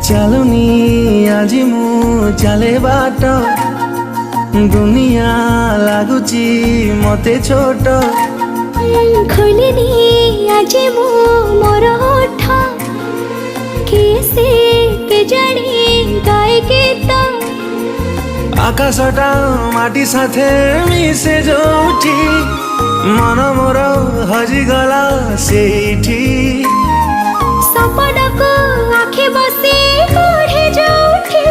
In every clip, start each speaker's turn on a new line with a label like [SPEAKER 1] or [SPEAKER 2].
[SPEAKER 1] ଚାଲୁନି ଆଜି ମୁଁ ଚାଲେ ବାଟ, ଦୁନିଆ ଲାଗୁଛି ମତେ ଛୋଟ।
[SPEAKER 2] ଖୋଲିନି ଆଜି ମୁଁ ମୋର ଓଠ, କିଏ ସେ କେଜାଣି ଗାଏ ଗୀତ।
[SPEAKER 1] ଆକାଶଟା ମାଟି ସାଥେ ମିଶେ ଯୋଉଠି, ମନ ମୋର ହଜିଗଲା ସେଇଠି।
[SPEAKER 2] ସପନକୁ ଆଖି ବସି ପଢ଼େ ଯୋଉଠି,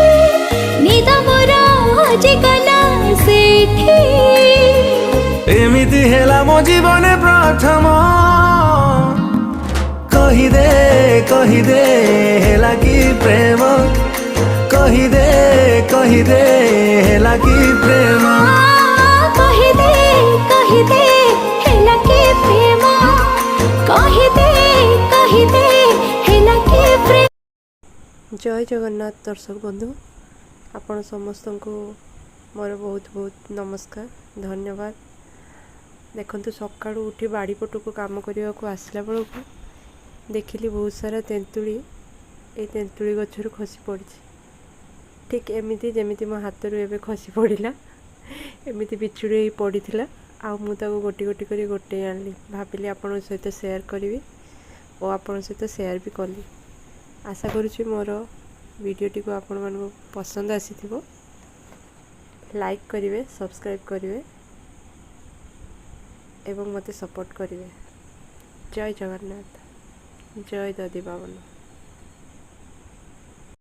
[SPEAKER 2] ନିଦ ମୋର ହଜିଗଲା ସେଇଠି।
[SPEAKER 1] ଏମିତି ହେଲା ମୋ ଜୀବନେ ପ୍ରଥମ, କହିଦେ ହେଲା କି ପ୍ରେମ, କହିଦେ ହେଲା କି ପ୍ରେମ।
[SPEAKER 2] କହିଦେ ହେଲା କି ପ୍ରେମ, କହିଦେ ହେଲା କି ପ୍ରେମ।
[SPEAKER 3] जय जगन्नाथ दर्शक बंधु, आपण समस्त को मोर बहुत बहुत नमस्कार, धन्यवाद। देखंतु सकाळू उठी बाड़ी पटू को काम करने को आसला बेलू देखिली बहुत सारा तेंतुली ये तेंतुली गचर खसी पड़ी। ठीक एमती जमी मो हाथ रू एवं खसी पड़ा, एमती बिछुड़ी पड़ी आ गोटी गोटी कर गोटे आनी, भाविली आपण सहित सेयार करी और आपण सहित सेयार भी कली। आशा करुँच मोर वीडियोटी को आपण मानक पसंद आसी, लाइक करेंगे, सब्सक्राइब करेंगे एवं मते सपोर्ट करेंगे। जय जगन्नाथ, जय दधी बाबन।